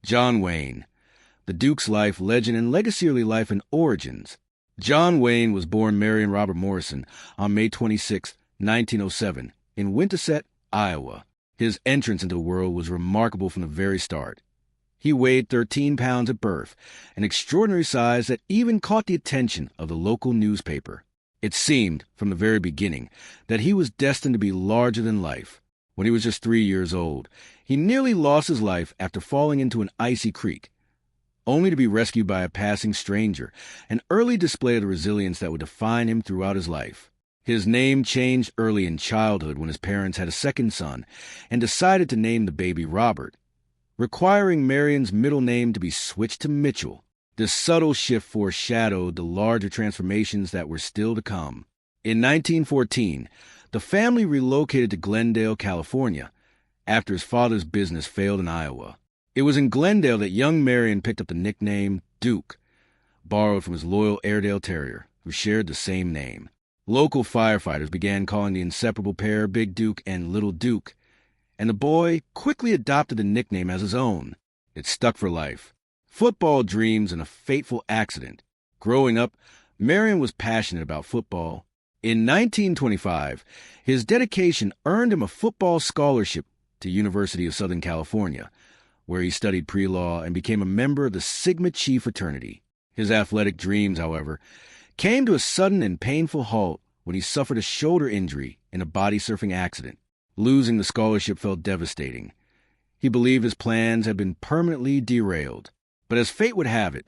John Wayne, the Duke's life, legend, and legacy early life and origins. John Wayne was born Mary and Robert Morrison on May 26, 1907, in Winterset, Iowa. His entrance into the world was remarkable from the very start. He weighed 13 pounds at birth, an extraordinary size that even caught the attention of the local newspaper. It seemed, from the very beginning, that he was destined to be larger than life. When he was just 3 years old, he nearly lost his life after falling into an icy creek, only to be rescued by a passing stranger, an early display of the resilience that would define him throughout his life. His name changed early in childhood when his parents had a second son and decided to name the baby Robert, requiring Marion's middle name to be switched to Mitchell. This subtle shift foreshadowed the larger transformations that were still to come. In 1914, the family relocated to Glendale, California, after his father's business failed in Iowa. It was in Glendale that young Marion picked up the nickname Duke, borrowed from his loyal Airedale Terrier, who shared the same name. Local firefighters began calling the inseparable pair Big Duke and Little Duke, and the boy quickly adopted the nickname as his own. It stuck for life. Football dreams and a fateful accident. Growing up, Marion was passionate about football. In 1925, his dedication earned him a football scholarship to University of Southern California, where he studied pre-law and became a member of the Sigma Chi fraternity. His athletic dreams, however, came to a sudden and painful halt when he suffered a shoulder injury in a body surfing accident. Losing the scholarship felt devastating. He believed his plans had been permanently derailed. But as fate would have it,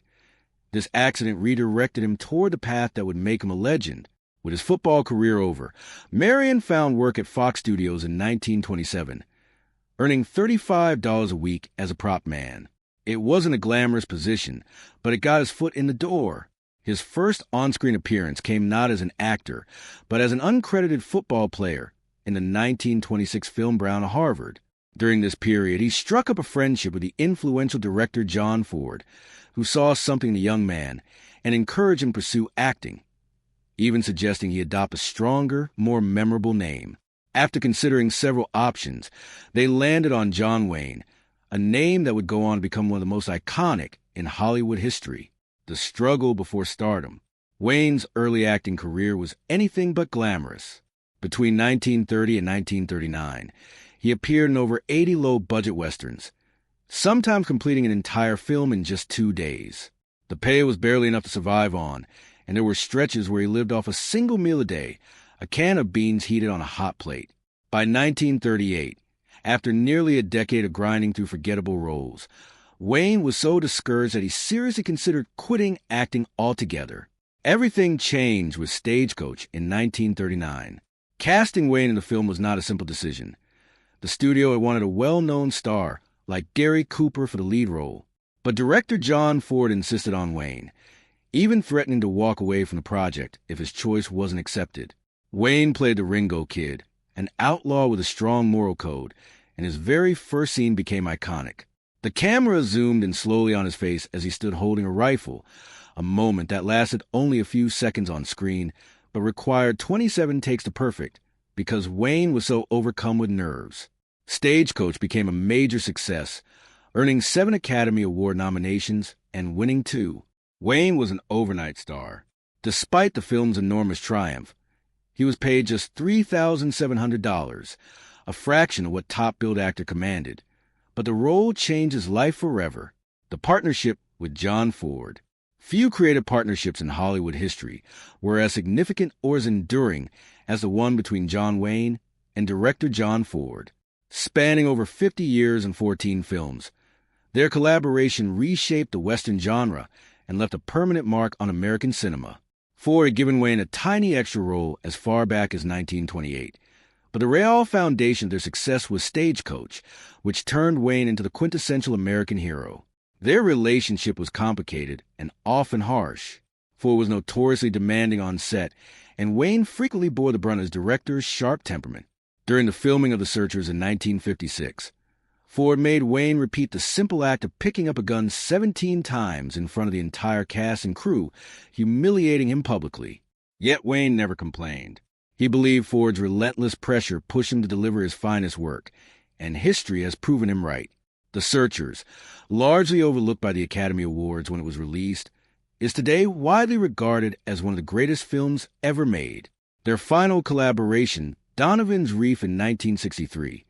this accident redirected him toward the path that would make him a legend. With his football career over, Marion found work at Fox Studios in 1927, earning $35 a week as a prop man. It wasn't a glamorous position, but it got his foot in the door. His first on-screen appearance came not as an actor, but as an uncredited football player in the 1926 film Brown of Harvard. During this period, he struck up a friendship with the influential director John Ford, who saw something in the young man and encouraged him to pursue acting, even suggesting he adopt a stronger, more memorable name. After considering several options, they landed on John Wayne, a name that would go on to become one of the most iconic in Hollywood history. The struggle before stardom. Wayne's early acting career was anything but glamorous. Between 1930 and 1939, he appeared in over 80 low-budget westerns, sometimes completing an entire film in just 2 days. The pay was barely enough to survive on, and there were stretches where he lived off a single meal a day, a can of beans heated on a hot plate. By 1938, after nearly a decade of grinding through forgettable roles, Wayne was so discouraged that he seriously considered quitting acting altogether. Everything changed with Stagecoach in 1939. Casting Wayne in the film was not a simple decision. The studio had wanted a well-known star like Gary Cooper for the lead role, but director John Ford insisted on Wayne, even threatening to walk away from the project if his choice wasn't accepted. Wayne played the Ringo Kid, an outlaw with a strong moral code, and his very first scene became iconic. The camera zoomed in slowly on his face as he stood holding a rifle, a moment that lasted only a few seconds on screen, but required 27 takes to perfect because Wayne was so overcome with nerves. Stagecoach became a major success, earning 7 Academy Award nominations and winning 2. Wayne was an overnight star. Despite the film's enormous triumph, he was paid just $3,700, a fraction of what top-billed actor commanded. But the role changed his life forever. The partnership with John Ford. Few creative partnerships in Hollywood history were as significant or as enduring as the one between John Wayne and director John Ford. Spanning over 50 years and 14 films, their collaboration reshaped the Western genre and left a permanent mark on American cinema. Ford had given Wayne a tiny extra role as far back as 1928, but the real foundation of their success was Stagecoach, which turned Wayne into the quintessential American hero. Their relationship was complicated and often harsh. Ford was notoriously demanding on set, and Wayne frequently bore the brunt of his director's sharp temperament. During the filming of The Searchers in 1956, Ford made Wayne repeat the simple act of picking up a gun 17 times in front of the entire cast and crew, humiliating him publicly. Yet Wayne never complained. He believed Ford's relentless pressure pushed him to deliver his finest work, and history has proven him right. The Searchers, largely overlooked by the Academy Awards when it was released, is today widely regarded as one of the greatest films ever made. Their final collaboration, Donovan's Reef in 1963,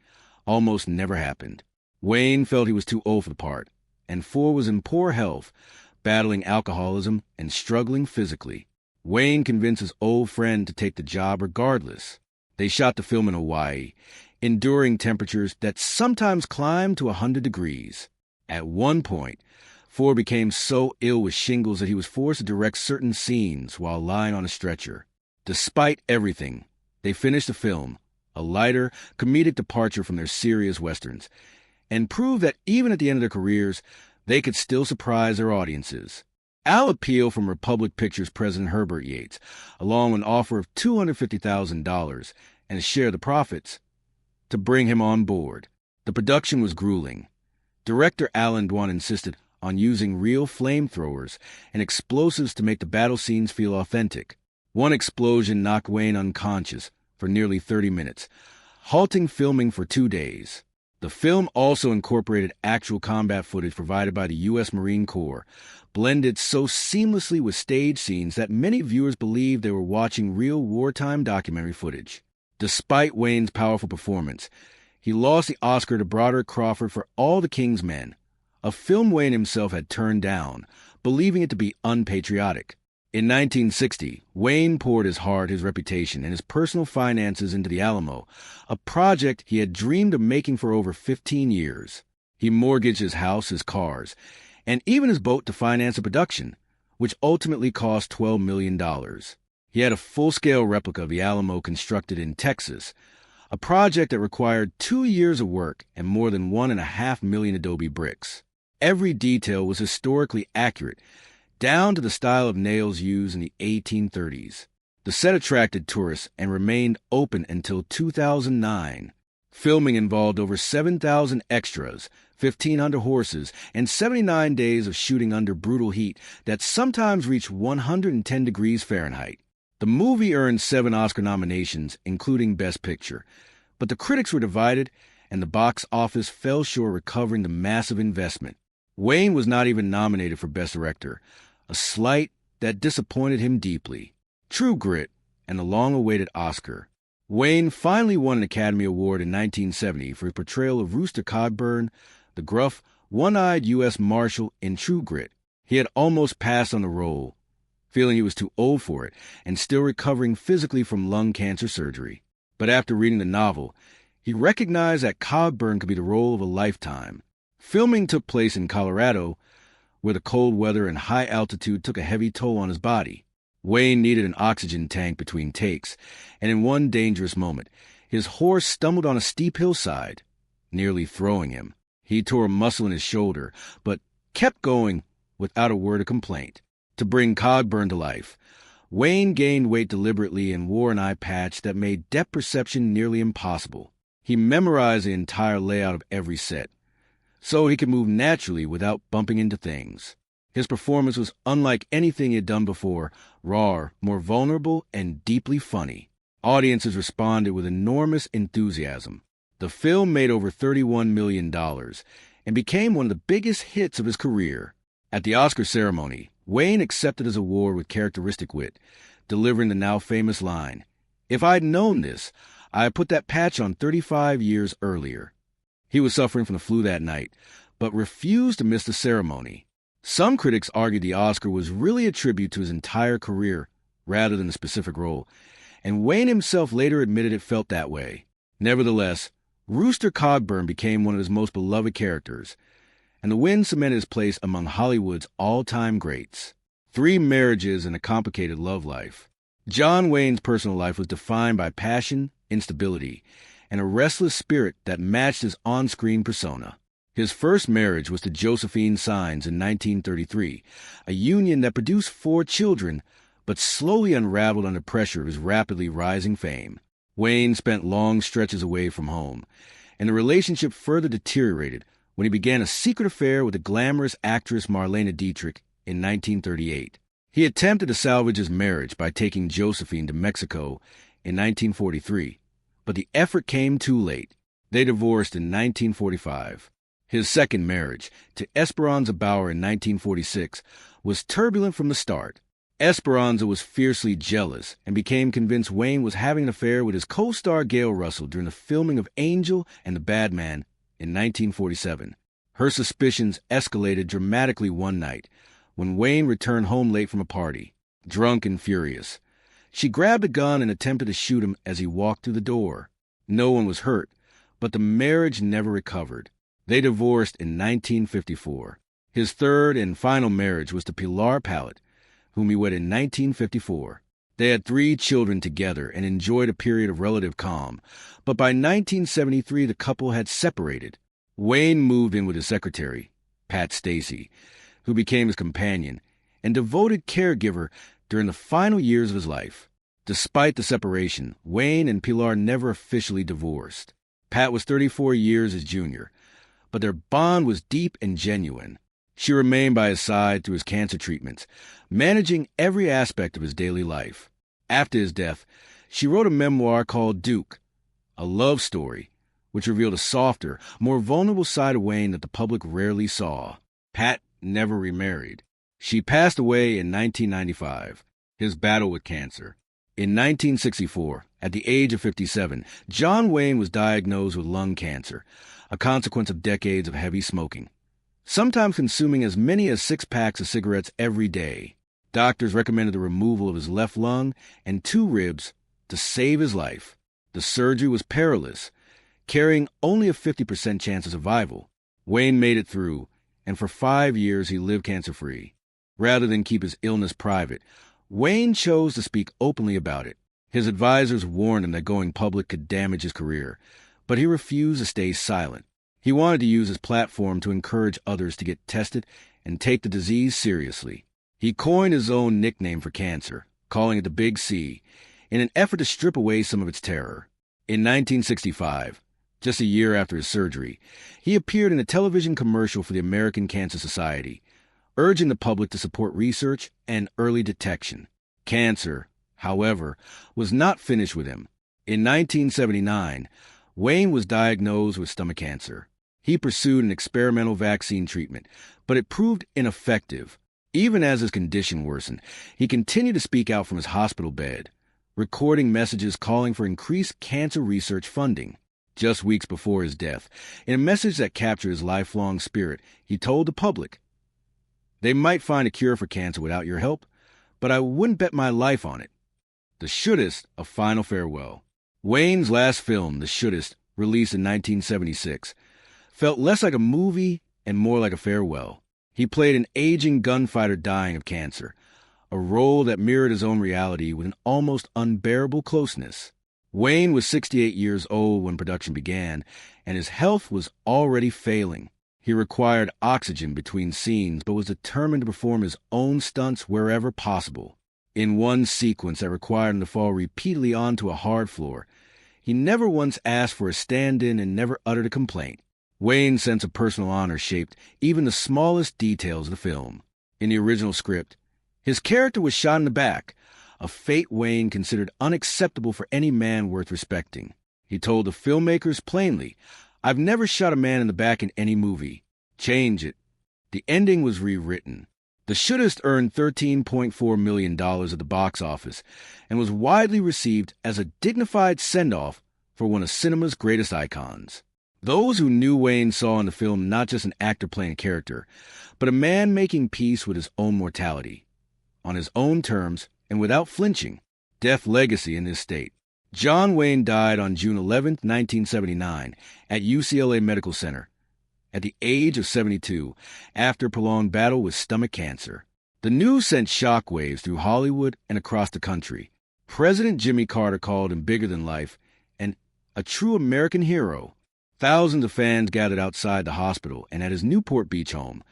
almost never happened. Wayne felt he was too old for the part, and Ford was in poor health, battling alcoholism and struggling physically. Wayne convinced his old friend to take the job regardless. They shot the film in Hawaii, enduring temperatures that sometimes climbed to 100 degrees. At one point, Ford became so ill with shingles that he was forced to direct certain scenes while lying on a stretcher. Despite everything, they finished the film, a lighter, comedic departure from their serious westerns, and proved that even at the end of their careers, they could still surprise their audiences. Al appealed from Republic Pictures president Herbert Yates, along with an offer of $250,000 and a share of the profits, to bring him on board. The production was grueling. Director Alan Dwan insisted on using real flamethrowers and explosives to make the battle scenes feel authentic. One explosion knocked Wayne unconscious for nearly 30 minutes, halting filming for 2 days. The film also incorporated actual combat footage provided by the U.S. Marine Corps, blended so seamlessly with stage scenes that many viewers believed they were watching real wartime documentary footage. Despite Wayne's powerful performance, he lost the Oscar to Broderick Crawford for All the King's Men, a film Wayne himself had turned down, believing it to be unpatriotic. In 1960, Wayne poured his heart, his reputation, and his personal finances into the Alamo, a project he had dreamed of making for over 15 years. He mortgaged his house, his cars, and even his boat to finance the production, which ultimately cost $12 million. He had a full-scale replica of the Alamo constructed in Texas, a project that required 2 years of work and more than 1.5 million adobe bricks. Every detail was historically accurate, down to the style of nails used in the 1830s. The set attracted tourists and remained open until 2009. Filming involved over 7,000 extras, 1,500 horses, and 79 days of shooting under brutal heat that sometimes reached 110 degrees Fahrenheit. The movie earned 7 Oscar nominations, including Best Picture, but the critics were divided, and the box office fell short recovering the massive investment. Wayne was not even nominated for Best Director, a slight that disappointed him deeply. True Grit and the long-awaited Oscar. Wayne finally won an Academy Award in 1970 for his portrayal of Rooster Cogburn, the gruff, one-eyed U.S. Marshal in True Grit. He had almost passed on the role, feeling he was too old for it and still recovering physically from lung cancer surgery. But after reading the novel, he recognized that Cogburn could be the role of a lifetime. Filming took place in Colorado, where the cold weather and high altitude took a heavy toll on his body. Wayne needed an oxygen tank between takes, and in one dangerous moment, his horse stumbled on a steep hillside, nearly throwing him. He tore a muscle in his shoulder, but kept going without a word of complaint. To bring Cogburn to life, Wayne gained weight deliberately and wore an eye patch that made depth perception nearly impossible. He memorized the entire layout of every set, so he could move naturally without bumping into things. His performance was unlike anything he had done before, raw, more vulnerable, and deeply funny. Audiences responded with enormous enthusiasm. The film made over $31 million and became one of the biggest hits of his career. At the Oscar ceremony, Wayne accepted his award with characteristic wit, delivering the now famous line, "If I'd known this, I'd put that patch on 35 years earlier." He was suffering from the flu that night, but refused to miss the ceremony. Some critics argued the Oscar was really a tribute to his entire career, rather than a specific role, and Wayne himself later admitted it felt that way. Nevertheless, Rooster Cogburn became one of his most beloved characters, and the win cemented his place among Hollywood's all-time greats. 3 marriages and a complicated love life. John Wayne's personal life was defined by passion, instability, and a restless spirit that matched his on-screen persona. His first marriage was to Josephine Saenz in 1933, a union that produced 4 children, but slowly unraveled under pressure of his rapidly rising fame. Wayne spent long stretches away from home, and the relationship further deteriorated when he began a secret affair with the glamorous actress Marlene Dietrich in 1938. He attempted to salvage his marriage by taking Josephine to Mexico in 1943, but the effort came too late. They divorced in 1945. His second marriage, to Esperanza Bauer in 1946, was turbulent from the start. Esperanza was fiercely jealous and became convinced Wayne was having an affair with his co-star Gail Russell during the filming of Angel and the Bad Man in 1947. Her suspicions escalated dramatically one night when Wayne returned home late from a party, drunk and furious. She grabbed a gun and attempted to shoot him as he walked through the door. No one was hurt, but the marriage never recovered. They divorced in 1954. His third and final marriage was to Pilar Pallet, whom he wed in 1954. They had 3 children together and enjoyed a period of relative calm, but by 1973 the couple had separated. Wayne moved in with his secretary, Pat Stacy, who became his companion and devoted caregiver during the final years of his life. Despite the separation, Wayne and Pilar never officially divorced. Pat was 34 years his junior, but their bond was deep and genuine. She remained by his side through his cancer treatments, managing every aspect of his daily life. After his death, she wrote a memoir called Duke, a love story, which revealed a softer, more vulnerable side of Wayne that the public rarely saw. Pat never remarried. She passed away in 1995, his battle with cancer. In 1964, at the age of 57, John Wayne was diagnosed with lung cancer, a consequence of decades of heavy smoking, sometimes consuming as many as 6 packs of cigarettes every day. Doctors recommended the removal of his left lung and 2 ribs to save his life. The surgery was perilous, carrying only a 50% chance of survival. Wayne made it through, and for 5 years he lived cancer-free. Rather than keep his illness private, Wayne chose to speak openly about it. His advisors warned him that going public could damage his career, but he refused to stay silent. He wanted to use his platform to encourage others to get tested and take the disease seriously. He coined his own nickname for cancer, calling it the Big C, in an effort to strip away some of its terror. In 1965, just a year after his surgery, he appeared in a television commercial for the American Cancer Society, urging the public to support research and early detection. Cancer, however, was not finished with him. In 1979, Wayne was diagnosed with stomach cancer. He pursued an experimental vaccine treatment, but it proved ineffective. Even as his condition worsened, he continued to speak out from his hospital bed, recording messages calling for increased cancer research funding. Just weeks before his death, in a message that captured his lifelong spirit, he told the public, "They might find a cure for cancer without your help, but I wouldn't bet my life on it." The Shootist, A Final Farewell. Wayne's last film, The Shootist, released in 1976, felt less like a movie and more like a farewell. He played an aging gunfighter dying of cancer, a role that mirrored his own reality with an almost unbearable closeness. Wayne was 68 years old when production began, and his health was already failing. He required oxygen between scenes, but was determined to perform his own stunts wherever possible. In one sequence that required him to fall repeatedly onto a hard floor, he never once asked for a stand-in and never uttered a complaint. Wayne's sense of personal honor shaped even the smallest details of the film. In the original script, his character was shot in the back, a fate Wayne considered unacceptable for any man worth respecting. He told the filmmakers plainly, "I've never shot a man in the back in any movie. Change it." The ending was rewritten. The Shootist earned $13.4 million at the box office and was widely received as a dignified send-off for one of cinema's greatest icons. Those who knew Wayne saw in the film not just an actor playing a character, but a man making peace with his own mortality, on his own terms and without flinching. Death legacy in this state. John Wayne died on June 11, 1979, at UCLA Medical Center, at the age of 72, after a prolonged battle with stomach cancer. The news sent shockwaves through Hollywood and across the country. President Jimmy Carter called him bigger than life and a true American hero. Thousands of fans gathered outside the hospital and at his Newport Beach home,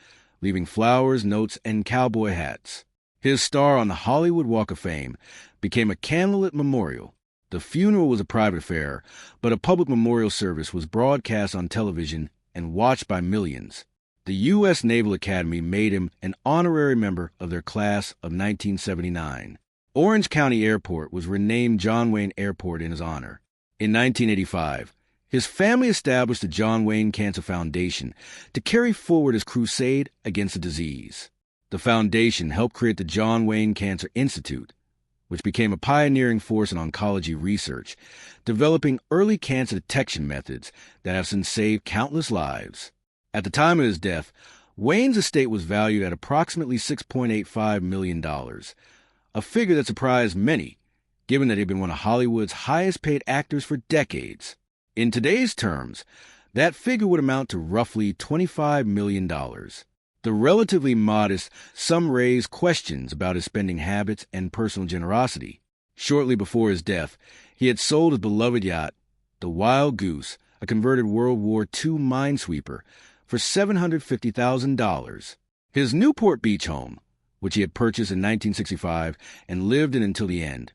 leaving flowers, notes, and cowboy hats. His star on the Hollywood Walk of Fame became a candlelit memorial. The funeral was a private affair, but a public memorial service was broadcast on television and watched by millions. The U.S. Naval Academy made him an honorary member of their class of 1979. Orange County Airport was renamed John Wayne Airport in his honor. In 1985, His family established the John Wayne Cancer Foundation to carry forward his crusade against the disease. The foundation helped create the John Wayne Cancer Institute, which became a pioneering force in oncology research, developing early cancer detection methods that have since saved countless lives. At the time of his death, Wayne's estate was valued at approximately $6.85 million, a figure that surprised many, given that he'd been one of Hollywood's highest-paid actors for decades. In today's terms, that figure would amount to roughly $25 million. The relatively modest sum raised questions about his spending habits and personal generosity. Shortly before his death, he had sold his beloved yacht, the Wild Goose, a converted World War II minesweeper, for $750,000. His Newport Beach home, which he had purchased in 1965 and lived in until the end,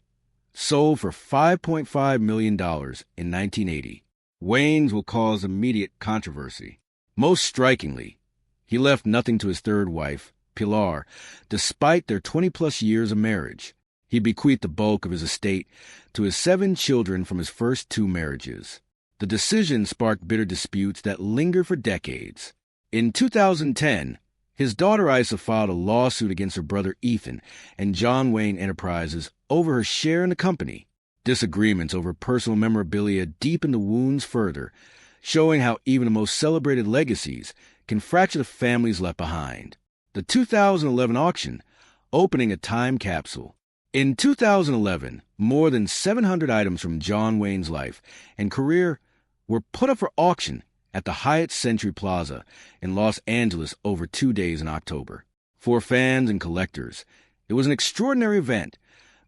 sold for $5.5 million in 1980. Wayne's will cause immediate controversy. Most strikingly, he left nothing to his third wife, Pilar, despite their 20-plus years of marriage. He bequeathed the bulk of his estate to his 7 children from his first 2 marriages. The decision sparked bitter disputes that lingered for decades. In 2010, his daughter Isa filed a lawsuit against her brother Ethan and John Wayne Enterprises over her share in the company. Disagreements over personal memorabilia deepened the wounds further, showing how even the most celebrated legacies can fracture the families left behind. The 2011 auction, opening a time capsule. In 2011, more than 700 items from John Wayne's life and career were put up for auction at the Hyatt Century Plaza in Los Angeles over 2 days in October. For fans and collectors, it was an extraordinary event.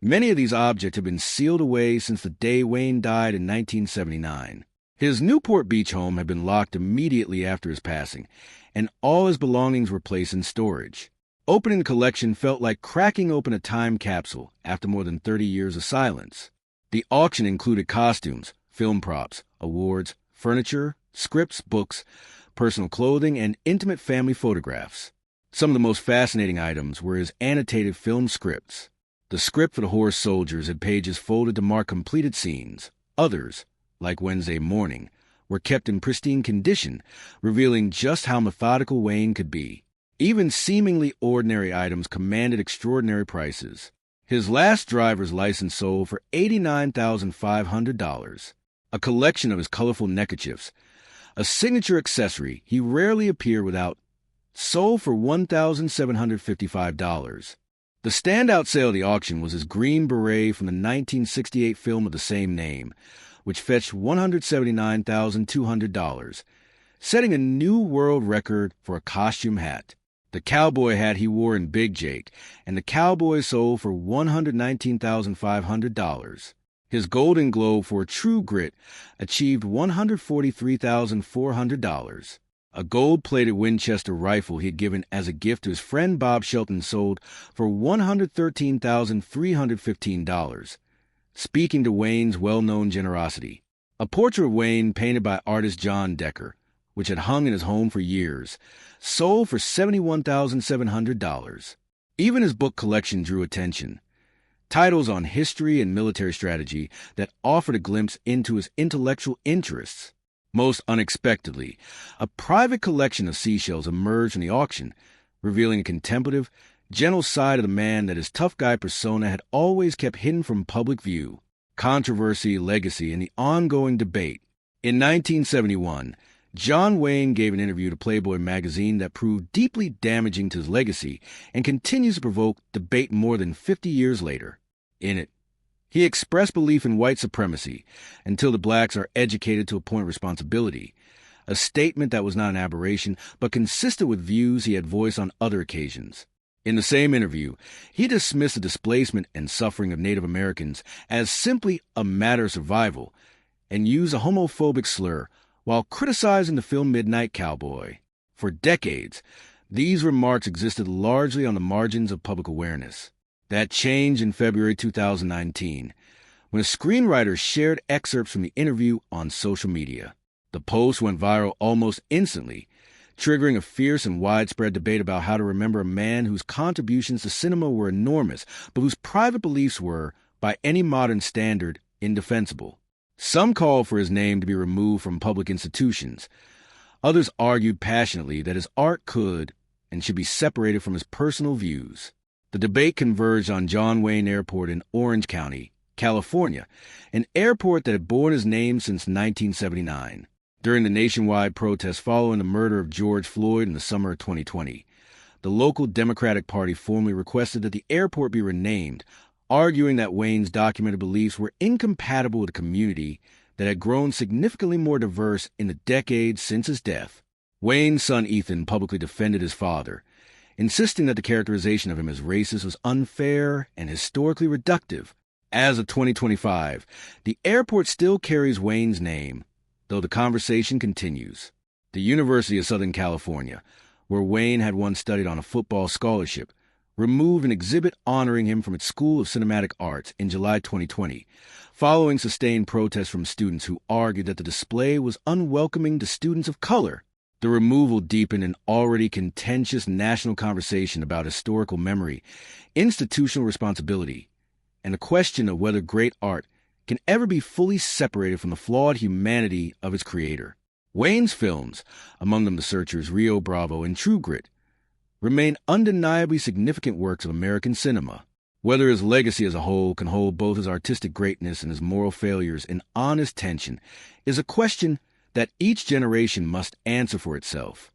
Many of these objects have been sealed away since the day Wayne died in 1979. His Newport Beach home had been locked immediately after his passing, and all his belongings were placed in storage. Opening the collection felt like cracking open a time capsule after more than 30 years of silence. The auction included costumes, film props, awards, furniture, scripts, books, personal clothing, and intimate family photographs. Some of the most fascinating items were his annotated film scripts. The script for The Horse Soldiers had pages folded to mark completed scenes. Others, like Wednesday Morning, were kept in pristine condition, revealing just how methodical Wayne could be. Even seemingly ordinary items commanded extraordinary prices. His last driver's license sold for $89,500. A collection of his colorful neckerchiefs, a signature accessory he rarely appeared without, sold for $1,755. The standout sale of the auction was his green beret from the 1968 film of the same name, which fetched $179,200, setting a new world record for a costume hat. The cowboy hat he wore in Big Jake, and the cowboy sold for $119,500. His Golden Globe for True Grit achieved $143,400. A gold-plated Winchester rifle he had given as a gift to his friend Bob Shelton sold for $113,315, speaking to Wayne's well-known generosity. A portrait of Wayne painted by artist John Decker, which had hung in his home for years, sold for $71,700. Even his book collection drew attention. Titles on history and military strategy that offered a glimpse into his intellectual interests. Most unexpectedly, a private collection of seashells emerged from the auction, revealing a contemplative, gentle side of the man that his tough guy persona had always kept hidden from public view. Controversy, legacy, and the ongoing debate. In 1971, John Wayne gave an interview to Playboy magazine that proved deeply damaging to his legacy and continues to provoke debate more than 50 years later. In it, he expressed belief in white supremacy until the blacks are educated to a point of responsibility, a statement that was not an aberration but consistent with views he had voiced on other occasions. In the same interview, he dismissed the displacement and suffering of Native Americans as simply a matter of survival and used a homophobic slur while criticizing the film Midnight Cowboy. For decades, these remarks existed largely on the margins of public awareness. That changed in February 2019, when a screenwriter shared excerpts from the interview on social media. The post went viral almost instantly, triggering a fierce and widespread debate about how to remember a man whose contributions to cinema were enormous, but whose private beliefs were, by any modern standard, indefensible. Some called for his name to be removed from public institutions. Others argued passionately that his art could and should be separated from his personal views. The debate converged on John Wayne Airport in Orange County, California, an airport that had borne his name since 1979. During the nationwide protests following the murder of George Floyd in the summer of 2020, the local Democratic Party formally requested that the airport be renamed, arguing that Wayne's documented beliefs were incompatible with a community that had grown significantly more diverse in the decades since his death. Wayne's son Ethan publicly defended his father, insisting that the characterization of him as racist was unfair and historically reductive. As of 2025, the airport still carries Wayne's name, though the conversation continues. The University of Southern California, where Wayne had once studied on a football scholarship, removed an exhibit honoring him from its School of Cinematic Arts in July 2020, following sustained protests from students who argued that the display was unwelcoming to students of color. The removal deepened an already contentious national conversation about historical memory, institutional responsibility, and the question of whether great art can ever be fully separated from the flawed humanity of its creator. Wayne's films, among them The Searchers, Rio Bravo, and True Grit, remain undeniably significant works of American cinema. Whether his legacy as a whole can hold both his artistic greatness and his moral failures in honest tension is a question that each generation must answer for itself.